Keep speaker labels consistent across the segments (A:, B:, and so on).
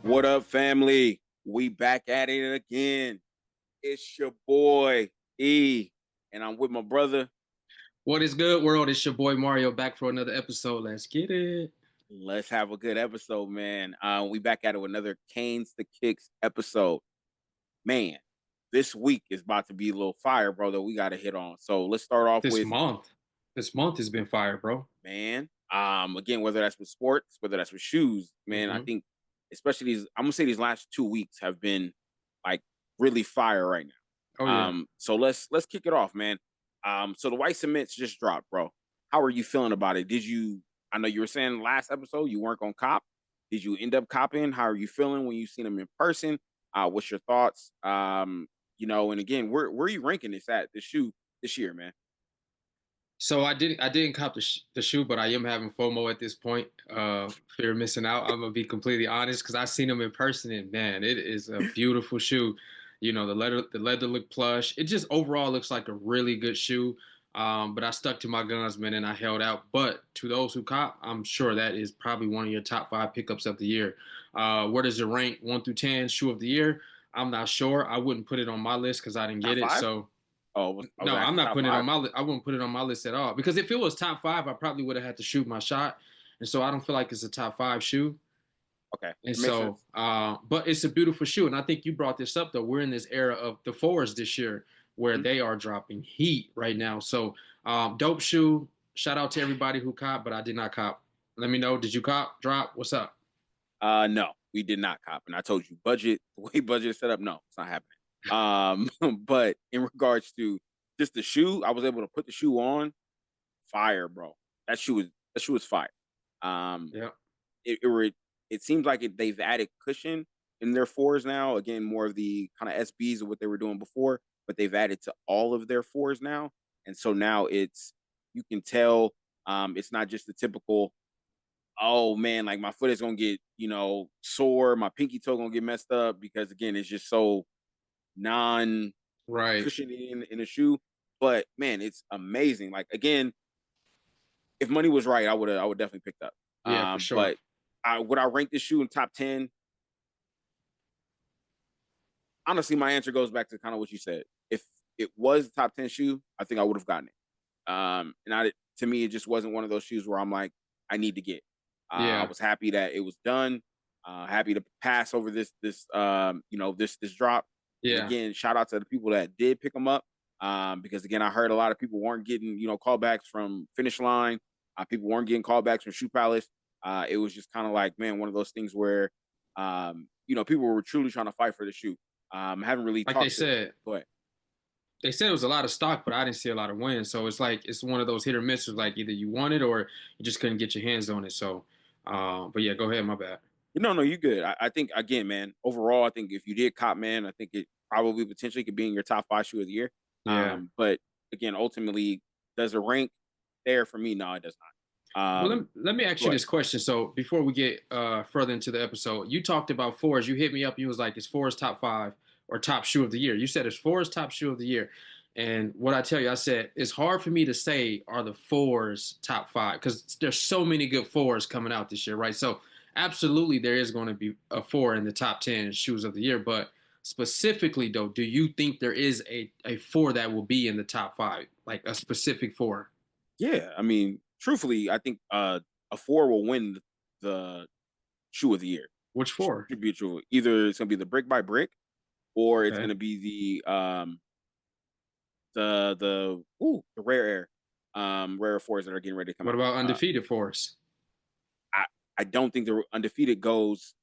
A: What up, family? We back at it again. It's your boy E, and I'm with my brother.
B: What is good, world? It's your boy Mario back for another episode. Let's get it.
A: Let's have a good episode, man. We back at it with another Kanes2kicks episode. Man, this week is about to be a little fire, bro, that we got to hit on. So let's start off
B: This
A: with,
B: month. This month has been fire, bro.
A: man. Again, whether that's with sports, whether that's with shoes, man. I
B: hmm
A: think especially I'm gonna say these last 2 weeks have been like really fire right
B: Oh
A: now.
B: yeah.
A: So let's kick it off, man. So the white cements just dropped, bro. How are you feeling about it? Did you? I know you were saying last episode you weren't gonna cop. Did you end up copying? How are you feeling when you seen them in person? What's your thoughts? And again, where are you ranking this at the shoe this year, man?
B: So I didn't cop the shoe, but I am having FOMO at this point. Fear of missing out. I'm gonna be completely honest because I seen them in person, and man, it is a beautiful shoe. You know, the leather look plush. It just overall looks like a really good shoe. But I stuck to my guns, man, and I held out. But to those who cop, I'm sure that is probably one of your top five pickups of the year. Where does it rank 1 through 10 shoe of the year? I'm not sure. I wouldn't put it on my list because I didn't
A: Top
B: get it.
A: five?
B: So
A: Oh, I was
B: no, I'm
A: asking
B: not
A: top
B: putting it
A: five.
B: on my list. I wouldn't put it on my list at all because if it was top five, I probably would have had to shoot my shot, and so I don't feel like it's a top five shoe.
A: Okay,
B: And
A: it makes
B: so,
A: sense.
B: but it's a beautiful shoe, and I think you brought this up though. We're in this era of the fours this year where
A: Mhm.
B: they are dropping heat right now. So, dope shoe. Shout out to everybody who cop, but I did not cop. Let me know. Did you cop? Drop? What's up?
A: No, we did not cop, and I told you budget the way budget is set up. No, it's not happening. But in regards to just the shoe, I was able to put the shoe on. Fire, bro. That shoe was fire. Um,
B: Yeah.
A: it seems like they've added cushion in their fours now. Again, more of the kind of SBs of what they were doing before, but they've added to all of their fours now, and so now you can tell it's not just the typical, oh man, like my foot is gonna get, sore, my pinky toe gonna get messed up because again, it's just so non
B: Right.
A: cushiony in a shoe. But man, it's amazing. Like again, if money was right, I would definitely pick up.
B: Yeah, for sure.
A: But would I rank this shoe in top 10? Honestly, my answer goes back to kind of what you said. If it was a top 10 shoe, I think I would have gotten it. And to me, it just wasn't one of those shoes where I'm like, I need to get. I
B: Yeah.
A: was happy that it was done. Happy to pass over this drop. And
B: Yeah.
A: again, shout out to the people that did pick them up. Because again, I heard a lot of people weren't getting callbacks from Finish Line. People weren't getting callbacks from Shoe Palace. It was just kind of like, man, one of those things where people were truly trying to fight for the shoe. I haven't really
B: Like they
A: talked to.
B: said,
A: Go ahead.
B: they said it was a lot of stock, but I didn't see a lot of wins. So it's like it's one of those hit or misses. Like either you want it or you just couldn't get your hands on it. So, but yeah, go ahead. My bad.
A: No, you good. I think again, man. Overall, I think if you did cop, man, I think it probably potentially could be in your top five shoe of the year.
B: Yeah.
A: But again, ultimately, does it rank there for me? No, it does not.
B: Well, let me ask
A: Go
B: you
A: ahead.
B: this question. So before we get further into the episode, you talked about fours. You hit me up. You was like, "Is fours top five or top shoe of the year?" You said it's fours top shoe of the year. And what I tell you, I said it's hard for me to say are the fours top five because there's so many good fours coming out this year, right? So absolutely, there is going to be a four in the top 10 shoes of the year. But specifically, though, do you think there is a four that will be in the top five, like a specific four?
A: Yeah, I mean, truthfully, I think a four will win the shoe of the year.
B: Which four?
A: Should be true. Either it's gonna be the brick by brick, or it's
B: Okay.
A: gonna be the rare air, rare fours that are getting ready to come
B: What
A: out.
B: about undefeated for us?
A: I I don't think the undefeated goes.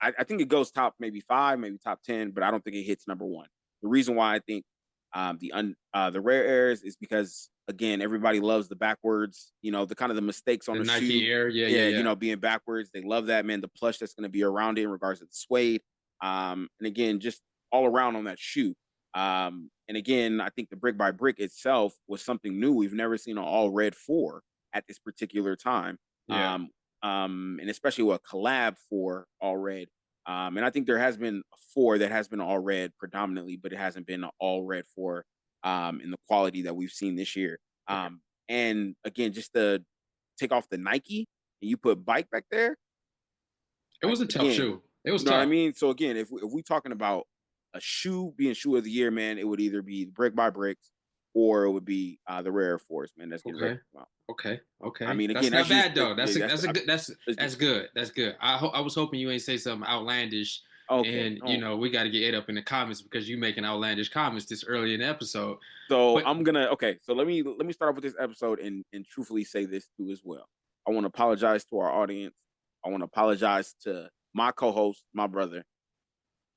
A: I think it goes top maybe five, maybe top 10, but I don't think it hits number one. The reason why I think the rare airs is because again everybody loves the backwards, the kind of the mistakes on
B: The
A: the
B: Nike
A: shoe.
B: Air? Yeah, yeah,
A: Yeah,
B: yeah.
A: being backwards, they love that, man. The plush that's going to be around it in regards to the suede, and again just all around on that shoe. And again, I think the brick by brick itself was something new. We've never seen an all red four at this particular time.
B: Yeah.
A: And especially with a collab for all red. And I think there has been a four that has been all red predominantly, but it hasn't been an all red four in the quality that we've seen this year.
B: Okay.
A: And again, just to take off the Nike and you put bike back there,
B: It
A: like
B: was a tough
A: again,
B: shoe. It was
A: You know what I
B: tough.
A: mean? So again, if we talking about a shoe being shoe of the year, man, it would either be Brick by Bricks or it would be the Rare Force, man. That's getting ready
B: Okay.
A: to come out.
B: Okay.
A: I
B: Okay.
A: mean,
B: That's
A: again,
B: not
A: that's just
B: bad though.
A: yeah,
B: That's a good.
A: it's,
B: That's good. That's good. I was hoping you ain't say something outlandish,
A: okay.
B: and we got to get it up in the comments because you making outlandish comments this early in the episode.
A: So
B: But
A: I'm gonna okay. So let me start off with this episode and truthfully say this too as well. I want to apologize to our audience. I want to apologize to my co-host, my brother,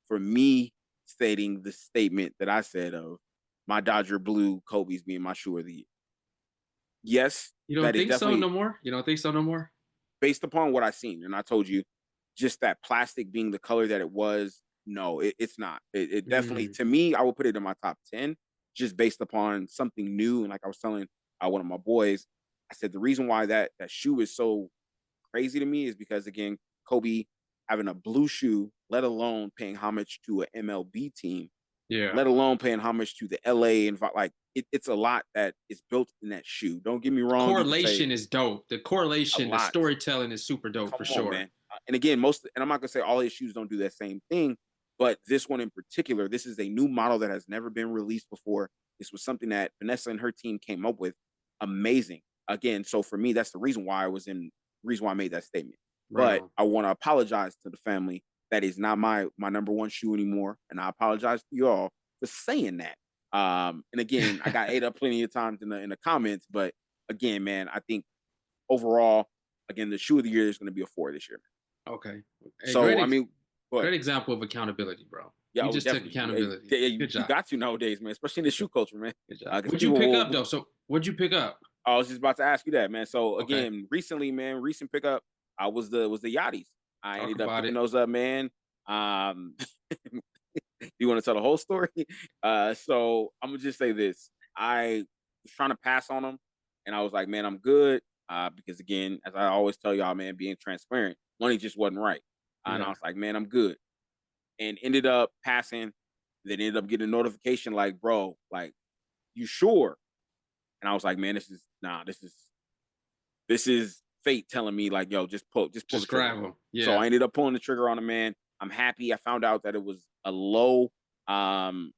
A: for me stating the statement that I said of my Dodger blue Kobe's being my shoe of the year. Yes,
B: you don't
A: that is
B: think so
A: definitely
B: no more? You don't think so no more?
A: based upon what I've seen. And I told you, just that plastic being the color that it was, no, it's not. It definitely,
B: Mm,
A: to me, I would put it in my top 10 just based upon something new. And like I was telling one of my boys, I said the reason why that shoe is so crazy to me is because, again, Kobe having a blue shoe, let alone paying homage to an MLB team,
B: yeah.
A: let alone paying homage to the LA and like it's a lot that is built in that shoe. Don't get me wrong, you could say
B: Correlation is dope. The
A: a
B: correlation, the
A: lot.
B: storytelling is super dope
A: Come
B: for
A: on,
B: sure.
A: man. And again, and I'm not gonna say all his shoes don't do that same thing, but this one in particular, this is a new model that has never been released before. This was something that Vanessa and her team came up with. Amazing. Again, so for me, that's the reason why I made that statement.
B: Right
A: But
B: on.
A: I want to apologize to the family. That is not my number one shoe anymore, and I apologize to you all for saying that. And again, I got ate up plenty of times in the comments, but again, man, I think overall, again, the shoe of the year is going to be a 4 this year.
B: Okay. Hey,
A: So I mean, but
B: great example of accountability, bro.
A: yeah,
B: You
A: oh,
B: just took
A: definitely. Yeah,
B: accountability.
A: yeah,
B: Good
A: you
B: job.
A: got to nowadays, man, especially in the shoe culture, man.
B: Good job.
A: Because
B: What'd you
A: people
B: pick
A: will.
B: up though? So what'd you pick up?
A: I was just about to ask you that, man. So
B: Okay.
A: again, recently, man, recent pickup, I was the Yachties. I
B: Talk
A: ended up
B: about
A: picking
B: it.
A: those up, man. You want to tell the whole story? So I'm gonna just say this: I was trying to pass on them, and I was like, man, I'm good. Because again, as I always tell y'all, man, being transparent, money just wasn't right. And I
B: Yeah.
A: was like, man, I'm good. And ended up passing. Then ended up getting a notification like, bro, like, you sure? And I was like, man, this is fate telling me like, yo, just pull the
B: Just
A: trigger.
B: grab them.
A: So
B: Yeah.
A: I ended up pulling the trigger on a man. I'm happy. I found out that it was um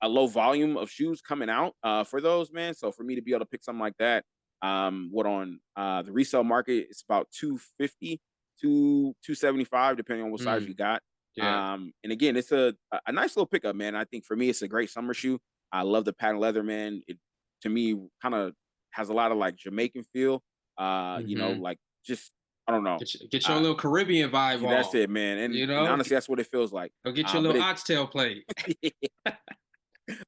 A: a low volume of shoes coming out for those, man. So for me to be able to pick something like that, what on the resale market, it's about 250 to 275, depending on what size
B: Mm,
A: you got.
B: yeah.
A: And again, it's a nice little pickup, man. I think for me, it's a great summer shoe. I love the patent leather, man. It to me kind of has a lot of like Jamaican feel.
B: Mm-hmm.
A: Like just I don't know.
B: Get your
A: Uh,
B: little Caribbean vibe
A: yeah, that's
B: on.
A: it, man.
B: You
A: And
B: know,
A: honestly, that's what it feels like.
B: go get your
A: But
B: little
A: it
B: oxtail plate.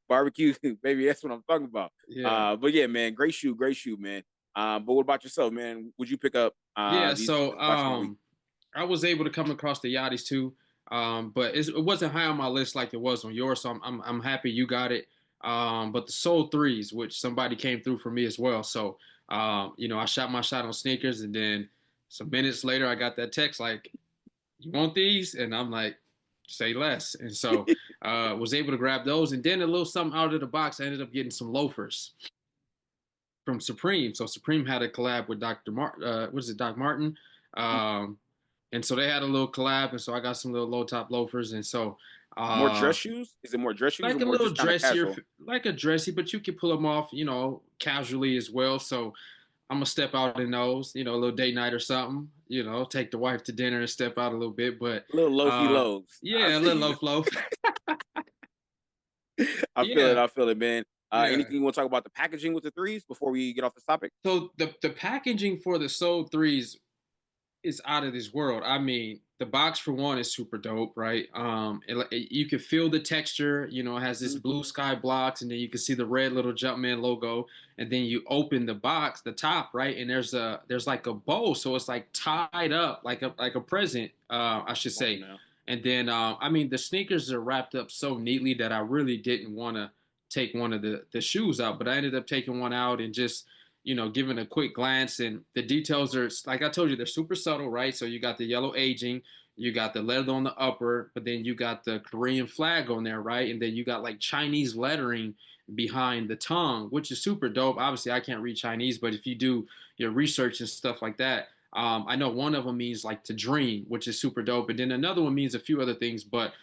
A: barbecue, baby. That's what I'm talking about.
B: Yeah.
A: But yeah, man, great shoe, man. But what about yourself, man? Would you pick up
B: Yeah.
A: these
B: So
A: this past couple weeks?
B: I was able to come across the Yachties too, but it wasn't high on my list like it was on yours. So I'm happy you got it. But the Soul Threes, which somebody came through for me as well. So I shot my shot on sneakers, and then some minutes later, I got that text like, "You want these?" And I'm like, "Say less." And so was able to grab those, and then a little something out of the box. I ended up getting some loafers from Supreme. So Supreme had a collab with Dr. What is it, Doc Martin? Um, and so they had a little collab, and so I got some little low top loafers, and so
A: More dress
B: uh,
A: shoes? Is it more dress shoes or
B: like a
A: more
B: little
A: just kind of
B: dressier,
A: casual?
B: like a dressy, but you can pull them off, casually as well. So I'm gonna step out in those, a little date night or something, take the wife to dinner and step out a little bit. But
A: Little loafy lows. I
B: yeah, a little
A: see
B: loaf loaf.
A: you. I feel it.
B: Yeah,
A: I feel it, man.
B: yeah.
A: Anything you want to talk about the packaging with the threes before we get off this topic?
B: So the packaging for the Soul Threes is out of this world. I mean, the box for one is super dope, right? You can feel the texture. It has this
A: Mhm.
B: blue sky blocks, and then you can see the red little Jumpman logo. And then you open the box, the top, right? And there's like a bow, so it's like tied up like a present, I should
A: Come on
B: say.
A: now.
B: And then I mean, the sneakers are wrapped up so neatly that I really didn't want to take one of the shoes out, but I ended up taking one out and just giving a quick glance, and the details are, like I told you, they're super subtle, right? So you got the yellow aging, you got the leather on the upper, but then you got the Korean flag on there, right? And then you got like Chinese lettering behind the tongue, which is super dope. Obviously, I can't read Chinese, but if you do your research and stuff like that, I know one of them means like to dream, which is super dope, and then another one means a few other things. But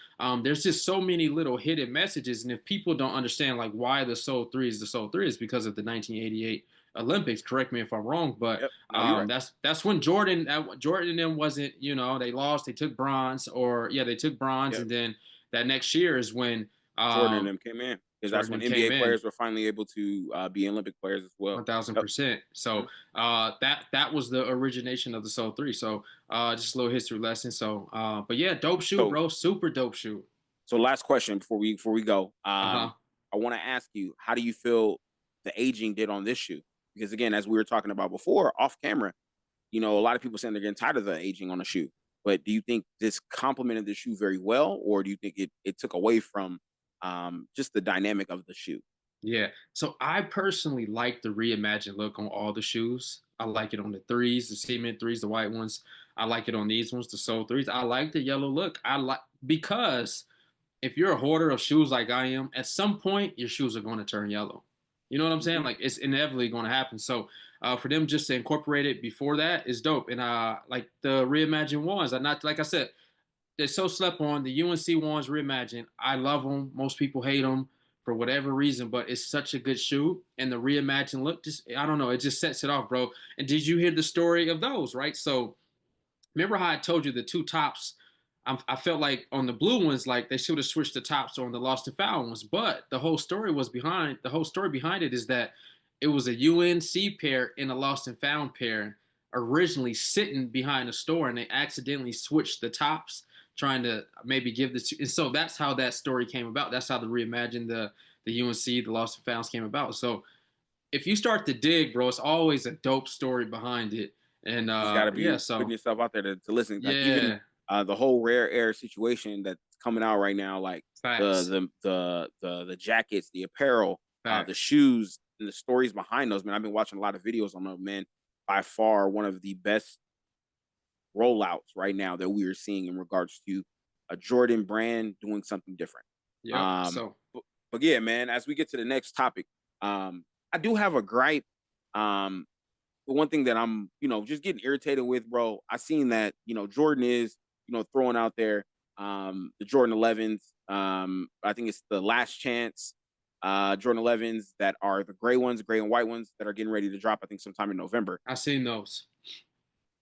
B: there's just so many little hidden messages, and if people don't understand like why the Soul Three is the Soul Three, is because of the 1988 Olympics. Correct me if I'm wrong, but
A: Yep. No, you're right.
B: that's when Jordan and them wasn't, they lost, they took bronze, or yeah, they took bronze,
A: Yep.
B: and then that next year is when
A: Jordan and them came in because that's
B: Jordan
A: when
B: and came
A: NBA
B: in.
A: players were finally able to be Olympic players as well.
B: One thousand
A: Yep.
B: percent.
A: Mhm.
B: So that was the origination of the Soul Three. So just a little history lesson. So but yeah, dope shoe,
A: So
B: bro. Super dope shoe.
A: so last question before we go.
B: Uh-huh.
A: I want to ask you, how do you feel the aging did on this shoe? Because again, as we were talking about before, off camera, a lot of people saying they're getting tired of the aging on the shoe. But do you think this complemented the shoe very well, or do you think it took away from just the dynamic of the shoe?
B: Yeah. So I personally like the reimagined look on all the shoes. I like it on the threes, the cement threes, the white ones. I like it on these ones, the Soul threes. I like the yellow look. I like because if you're a hoarder of shoes like I am, at some point your shoes are going to turn yellow. You know what I'm saying?
A: Hmm.
B: Like it's inevitably going to happen. So for them just to incorporate it before that is dope. And like the reimagined ones, I not like I said, they're so slept on. The UNC ones reimagined. I love them. Most people hate them for whatever reason, but it's such a good shoe. And the reimagined look, just I don't know, it just sets it off, bro. And did you hear the story of those? Right? So remember how I told you the two tops? I felt like on the blue ones, like they should have switched the tops on the lost and found ones. But the whole story behind it is that it was a UNC pair and a lost and found pair originally sitting behind a store, and they accidentally switched the tops, trying to maybe give this. And so that's how that story came about. That's how the reimagined the UNC the lost and founds came about. So if you start to dig, bro, it's always a dope story behind it. And
A: You just got to
B: yeah,
A: be putting
B: so
A: yourself out there to listen. Like even
B: yeah,
A: the whole rare air situation that's coming out right now, like the
B: facts,
A: the jackets, the apparel, the
B: facts.
A: shoes, and the stories behind those. Man, I've been watching a lot of videos on them. Man, by far one of the best rollouts right now that we are seeing in regards to a Jordan brand doing something different.
B: Yep.
A: Um,
B: So
A: but, but yeah, man, as we get to the next topic, I do have a gripe. The one thing that I'm, just getting irritated with, bro, I seen that, Jordan is, throwing out there the Jordan 11s. I think it's the last chance Jordan 11s that are the gray ones, gray and white ones that are getting ready to drop, I think sometime in November.
B: I seen those.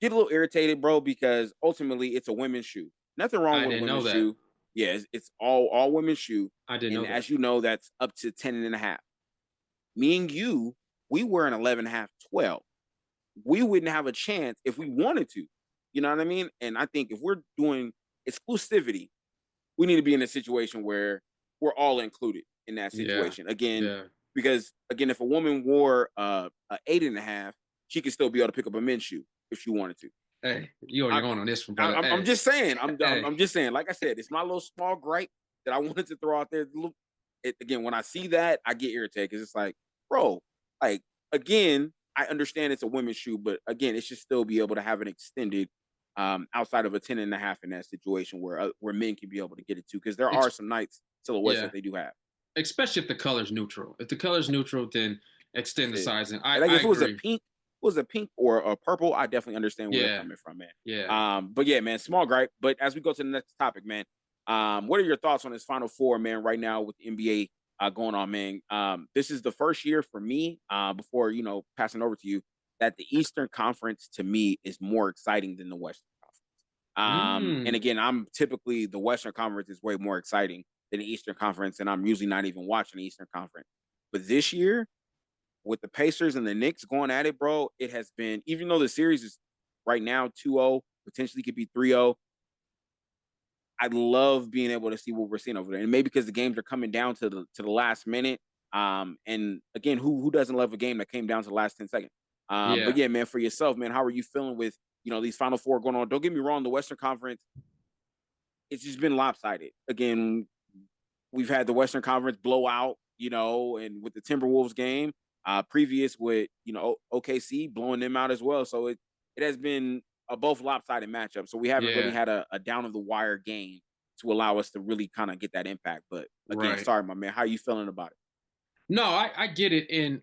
A: Get a little irritated, bro, because ultimately it's a women's shoe. Nothing wrong
B: I
A: with a
B: didn't know
A: women's
B: that.
A: shoe. Yeah, it's all women's shoe.
B: I didn't know
A: And
B: that.
A: as you know, that's up to 10 and a half. Me and you, we were an 11 and a half, 12. We wouldn't have a chance if we wanted to. You know what I mean? And I think if we're doing exclusivity, we need to be in a situation where we're all included in that
B: Yeah.
A: situation. Again,
B: Yeah.
A: because again, if a woman wore a 8.5, she could still be able to pick up a men's shoe if she wanted to.
B: Hey, you already
A: I,
B: on this one, brother.
A: I'm
B: Hey,
A: just saying.
B: hey.
A: I'm just saying. Like I said, it's my little small gripe that I wanted to throw out there. Again, when I see that, I get irritated because it's like, bro, like again, I understand it's a women's shoe, but again, it should still be able to have an extended outside of a 10 and a half in that situation where men can be able to get it too. Because there are
B: Ex-
A: some nights silhouettes
B: yeah.
A: that they do have.
B: Especially if the color's neutral. If the color's neutral, then
A: That's
B: extend the
A: it.
B: sizing.
A: Like
B: I
A: if it was a
B: agree.
A: pink, or a purple, I definitely understand where they're
B: Yeah.
A: coming from, man.
B: Yeah.
A: But yeah, man, small gripe. But as we go to the next topic, man, what are your thoughts on this Final Four, man? Right now with the NBA going on, man. This is the first year for me. Before passing over to you, that the Eastern Conference to me is more exciting than the Western Conference. And
B: Mm.
A: again, I'm typically the Western Conference is way more exciting than the Eastern Conference, and I'm usually not even watching the Eastern Conference. But this year, with the Pacers and the Knicks going at it, bro, it has been, even though the series is right now 2-0, potentially could be 3-0. I love being able to see what we're seeing over there. And maybe because the games are coming down to the last minute. And again, who doesn't love a game that came down to the last 10 seconds? But
B: Yeah.
A: yeah, man, for yourself, man, how are you feeling with these Final Four going on? Don't get me wrong, the Western Conference, it's just been lopsided. Again, we've had the Western Conference blowout, and with the Timberwolves game, previous with OKC blowing them out as well. So it has been a both lopsided matchup. So we haven't really
B: Yeah.
A: had a down of the wire game to allow us to really kind of get that impact. But again,
B: Right.
A: sorry, my man, how are you feeling about it?
B: No, I get it. And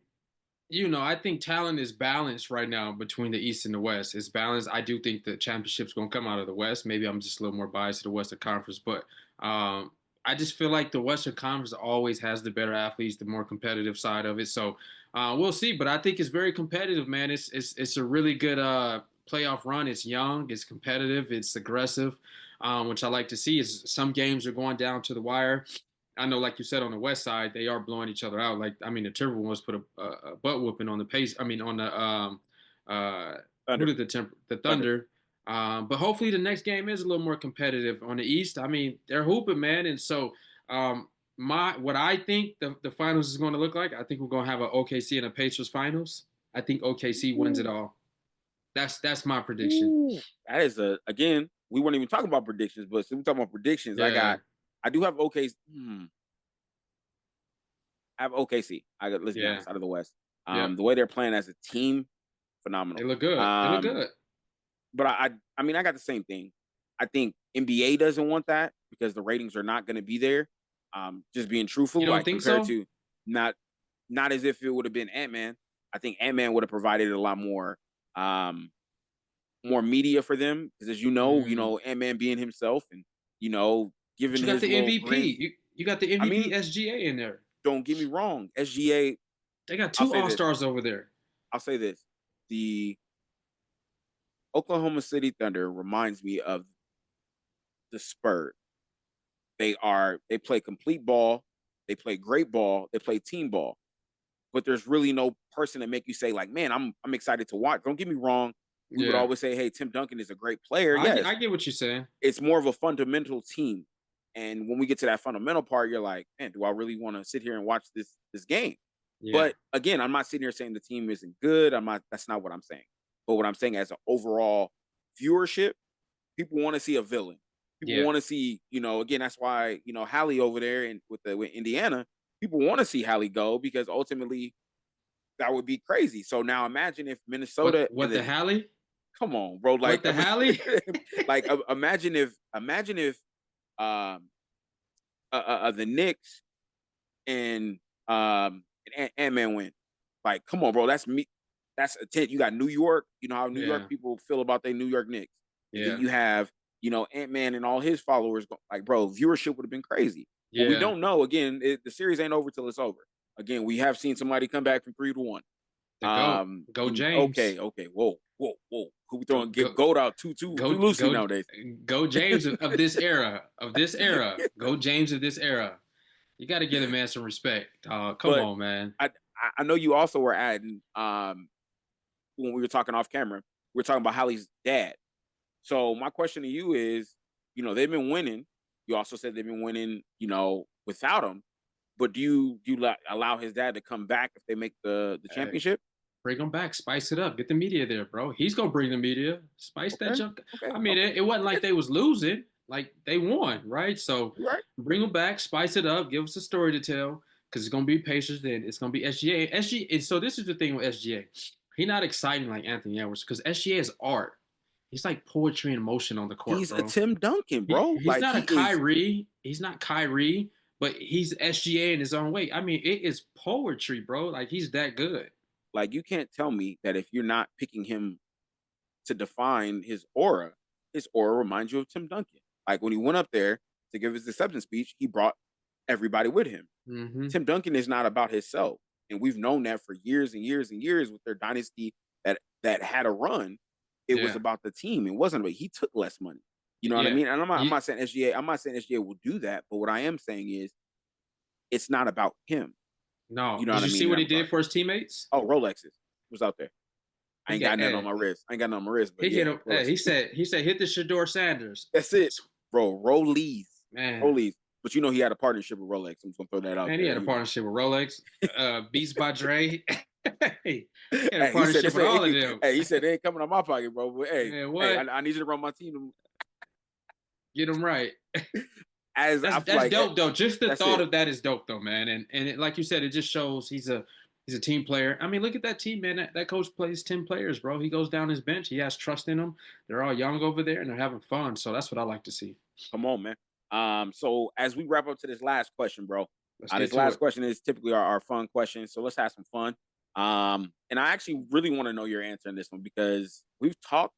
B: I think talent is balanced right now between the East and the West. It's balanced. I do think the championship's going to come out of the West. Maybe I'm just a little more biased to the Western Conference, but I just feel like the Western Conference always has the better athletes, the more competitive side of it. So we'll see. But I think it's very competitive, man. It's a really good playoff run. It's young, it's competitive, it's aggressive, which I like to see. Is some games are going down to the wire. I know, like you said, on the West Side, they are blowing each other out. Like, I mean, the Timberwolves put a butt whooping on the pace. I mean, on the who
A: Thunder,
B: did the
A: Thunder.
B: Thunder? But hopefully, the next game is a little more competitive on the East. I mean, they're hooping, man, and so my what I think the finals is going to look like. I think we're going to have an OKC and a Pacers finals. I think OKC wins it
A: Ooh,
B: all. That's my prediction.
A: ooh. That is a again. We weren't even talking about predictions, but since we're talking about predictions,
B: Yeah,
A: I do have OKC. I have OKC. Let's be
B: yeah,
A: honest, out of the West.
B: yeah.
A: The way they're playing as a team,
B: They
A: phenomenal.
B: look good. They look
A: Um,
B: good.
A: but I mean, I got the same thing. I think NBA doesn't want that because the ratings are not going to be there. Just being
B: You
A: truthful,
B: don't
A: like
B: think
A: compared
B: so?
A: to not not as if it would have been Ant Man. I think Ant Man would have provided a lot um, more media for them because, as you
B: Mm.
A: know, Ant Man being himself and you know,
B: But
A: giving
B: you got
A: his
B: the
A: little grin.
B: MVP. You got the
A: I
B: MVP
A: mean,
B: SGA in there.
A: don't get me wrong, SGA.
B: They got
A: I'll
B: two
A: say
B: All
A: this.
B: Stars over there.
A: I'll say this. The Oklahoma City Thunder reminds me of the Spurs. They play complete ball, they play great ball, they play team ball. But there's really no person to make you say like, man, I'm excited to watch. Don't get me wrong. We would
B: Yeah,
A: always say, hey, Tim Duncan is a great player. Yes,
B: I get what you're saying.
A: it's more of a fundamental team. And when we get to that fundamental part, you're like, man, do I really want to sit here and watch this game?
B: Yeah,
A: But again, I'm not sitting here saying the team isn't good. I'm not. That's not what I'm saying. But what I'm saying as an overall viewership, people want to see a villain. People
B: yeah.
A: want to see, again, that's why, Hallie over there with Indiana, people want to see Hallie go because ultimately that would be crazy. So now imagine if Minnesota and
B: What the
A: then
B: Hallie?
A: come on, bro,
B: What
A: like
B: the Hallie?
A: imagine if um the Knicks and Ant Man win. Like, come on, bro, that's me. That's a 10. You got New York. You know how New York
B: Yeah,
A: people feel about their New York Knicks, and then
B: yeah,
A: you have Ant Man and all his followers. Like, bro, viewership would have been crazy. What we
B: yeah.
A: don't know, again, the series ain't over till it's over. Again, we have seen somebody come back from 3-1.
B: The goat, go
A: Okay,
B: James.
A: okay, whoa. Who we
B: Go
A: throwing give
B: go
A: gold out too
B: go
A: loosely
B: go
A: nowadays?
B: go James of this era of this era. Go James of this era. You got to give the man some respect. Come
A: But
B: on, man.
A: I I know you also were adding when we were talking off camera, we are talking about Hallie's dad. So my question to you is, they've been winning. You also said they've been winning, without him. But do you allow his dad to come back if they make the
B: Hey,
A: championship?
B: bring him back, spice it up, get the media there, bro. He's gonna bring the media, spice that
A: Okay,
B: junk.
A: okay,
B: I mean,
A: okay.
B: it wasn't
A: I
B: like
A: get
B: they was losing, like they won, right? So
A: you. You're right.
B: bring him back, spice it up, give us a story to tell, because it's gonna be Pacers, then it's gonna be SGA. SGA, and so this is the thing with SGA. He's not exciting like Anthony Edwards because SGA is art. He's like poetry in motion on the court,
A: He's a
B: bro.
A: Tim Duncan, bro.
B: He's
A: Like
B: not a
A: he is.
B: Kyrie. He's not Kyrie, but he's SGA in his own way. I mean, it is poetry, bro. Like he's that good.
A: Like you can't tell me that if you're not picking him to define his aura reminds you of Tim Duncan. Like when he went up there to give his acceptance speech, he brought everybody with him.
B: Hmm.
A: Tim Duncan is not about himself, and we've known that for years and years and years with their dynasty that had a run. It was
B: Yeah,
A: about the team. It wasn't about he took less money. You know what I
B: yeah.
A: mean? And I'm
B: He,
A: not saying SGA. I'm not saying SGA will do that. But what I am saying is, it's not about him. You
B: no,
A: know
B: did
A: what I
B: you
A: mean
B: see
A: in
B: what
A: that
B: he
A: regard.
B: did for his teammates?
A: Oh, Rolexes was out there. I
B: He
A: ain't
B: got,
A: got nothing on my wrist. I ain't got nothing on my wrist. But
B: he hit
A: yeah,
B: him.
A: Rolex.
B: He said hit the Shador Sanders.
A: That's it, bro. Rollies,
B: Man,
A: Rollies. But he had a partnership with Rolex. I'm just gonna throw that out
B: man, he
A: there.
B: had a partnership with Rolex, Beats by Dre. He had a
A: Hey, he said
B: partnership
A: this
B: with all
A: ain't.
B: of them.
A: Hey, he said they ain't coming out my pocket, bro. But
B: Man,
A: hey,
B: what?
A: I need you to run my team
B: Get him right.
A: as I feel
B: That's
A: like
B: dope though. Just the
A: that's
B: thought
A: it.
B: of that is dope though, man. And like you said, it just shows he's a team player. I mean, look at that team, man. That coach plays 10 players, bro. He goes down his bench. He has trust in them. They're all young over there and they're having fun. So that's what I like to see.
A: Come on, man. So as we wrap up to this last question, bro.
B: Let's
A: This
B: get to
A: last
B: it.
A: question is typically our fun question. So let's have some fun. And I actually really want to know your answer on this one because we've talked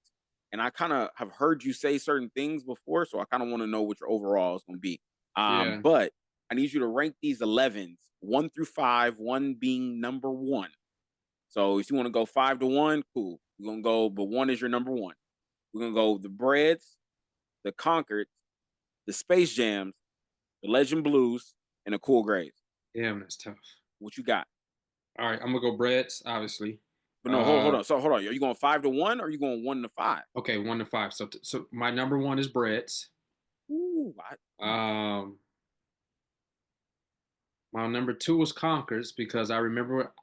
A: and I kind of have heard you say certain things before. So I kind of want to know what your overall is going to be.
B: Yeah.
A: But I need you to rank these 11s, 1 through 5, one being number one. So if you want to go 5 to 1, cool. We're going to go, but one is your number one. We're going to go the Breads, the Concords, the Space Jams, the Legend Blues, and the Cool Grays.
B: Damn, that's tough.
A: What you got?
B: All right, I'm gonna go breads, obviously.
A: But no, hold on. So hold on. Are you going 5 to 1 or are you going 1 to 5?
B: Okay, 1 to 5. So my number one is breads.
A: Ooh,
B: Um, my number two was Conkers because I remember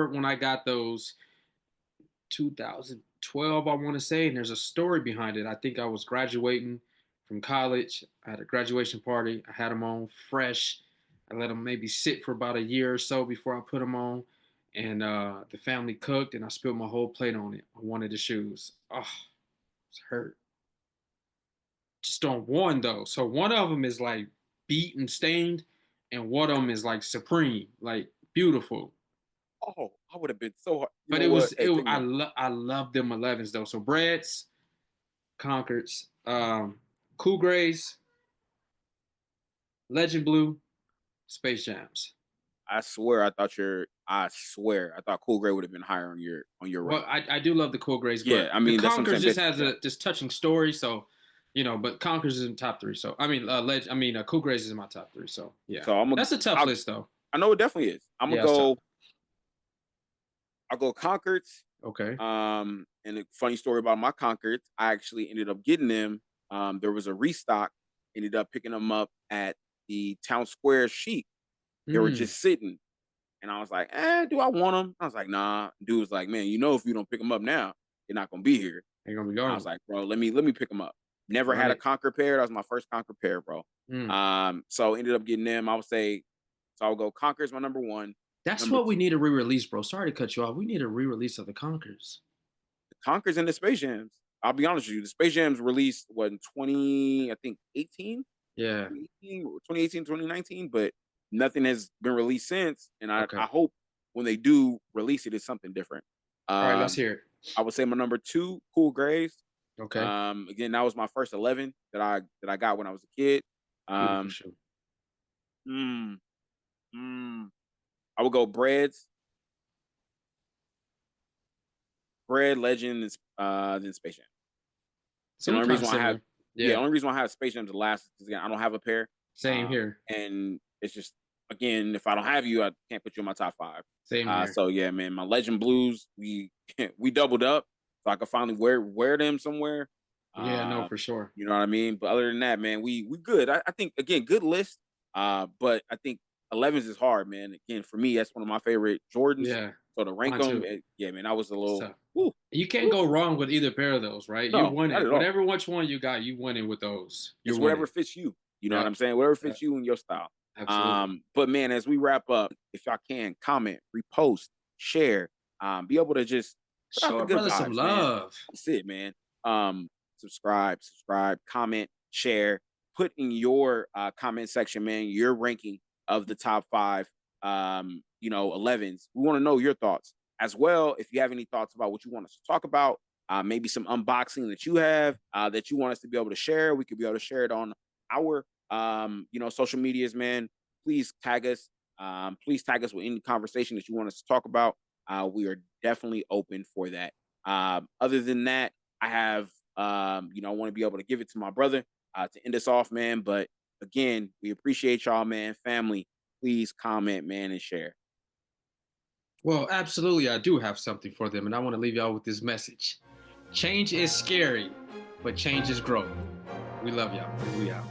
B: when I got those 2012, I want to say, and there's a story behind it. I think I was graduating from college. I had a graduation party. I had them on fresh. I let them maybe sit for about a year or so before I put them on. And the family cooked, and I spilled my whole plate on it on one of the shoes. Oh, it's hurt. Just on one though. So one of them is like beat and stained, and one of them is like supreme, like beautiful.
A: oh, I would have been so hard. You
B: But
A: know what? Hey, take me.
B: I love them 11s though. So Breads, Concords, Cool Grays, Legend Blue, Space Jams.
A: I swear I thought Cool Gray would have been higher on your
B: Well,
A: rank.
B: I do love the Cool Grays,
A: Yeah,
B: but
A: I
B: the
A: mean that's what I'm
B: Concords
A: saying.
B: just
A: Basically,
B: has
A: yeah.
B: a this touching story. So, but Concords is in top three. So I mean, Cool Grays is in my top three. So yeah,
A: So
B: that's a tough list though.
A: I know it definitely is.
B: Yeah, it's tough.
A: I'll go Concords.
B: Okay.
A: And a funny story about my Concords, I actually ended up getting them. There was a restock, ended up picking them up at the Town Square Chic. They were
B: Hmm.
A: just sitting. And I was like, do I want them? I was like, nah. Dude was like, man, if you don't pick them up now, they're not gonna be here.
B: Ain't gonna be
A: I was
B: gone.
A: like, bro, let me pick them up. Never had a
B: Right.
A: Concord pair. That was my first Concord pair, bro.
B: Hmm.
A: So ended up getting them. I would say, so I'll go Conquer's my number one.
B: That's
A: Number
B: what we
A: two,
B: need a re-release, bro. Sorry to cut you off. We need a re-release of the Conquers.
A: the Conquer's and the Space Jams. I'll be honest with you. The Space Jams released in 20, I think 18,
B: Yeah.
A: 2018, 2019, but nothing has been released since. And I
B: Okay.
A: hope when they do release it, it's something different.
B: All right. Let's
A: Um,
B: hear it.
A: I would say my number two, Cool Grays.
B: Okay.
A: Again, that was my first 11 that I got when I was a kid.
B: Beautiful
A: Um,
B: shoe.
A: mm, mm, I would go Bread, Legend, and then Space Jam.
B: So
A: And the
B: we
A: only
B: kind of
A: reason why I have,
B: similar.
A: yeah,
B: Yeah.
A: only reason why I have Space Jam to last is because again, I don't have a pair.
B: Same here.
A: And it's just again, if I don't have you, I can't put you in my top five.
B: Same here.
A: So yeah, man, my Legend Blues, we we doubled up, so I could finally wear them somewhere.
B: Yeah. No,
A: Uh,
B: for sure.
A: you know what I mean? But other than that, man, we good. I think again, good list. But I think 11s is hard, man. Again, for me, that's one of my favorite Jordans.
B: Yeah.
A: So to rank
B: Mine
A: them,
B: too.
A: yeah, man, that was a little.
B: So
A: Woo,
B: you can't
A: woo.
B: go wrong with either pair of those, right? You
A: No,
B: win
A: not
B: it.
A: at all.
B: Whatever which one you got, you winning with those. You're
A: It's whatever
B: winning.
A: fits you. You know what
B: Yep.
A: I'm saying? Whatever
B: Yep.
A: fits you and your style.
B: Absolutely.
A: But man, as we wrap up, if y'all can comment, repost, share, be able to just put out
B: Show
A: the
B: our
A: good
B: brother some
A: vibes, man.
B: love.
A: That's it, man. Subscribe, comment, share, put in your comment section, man, your ranking of the top five 11s. We want to know your thoughts as well. If you have any thoughts about what you want us to talk about, maybe some unboxing that you have that you want us to be able to share, we could be able to share it on our social medias, man. Please tag us. Please tag us with any conversation that you want us to talk about. We are definitely open for that. Other than that, I have, I want to be able to give it to my brother to end us off, man. But again, we appreciate y'all, man. Family, please comment, man, and share.
B: Well, absolutely, I do have something for them, and I want to leave y'all with this message. Change is scary, but change is growth. We love y'all. We out.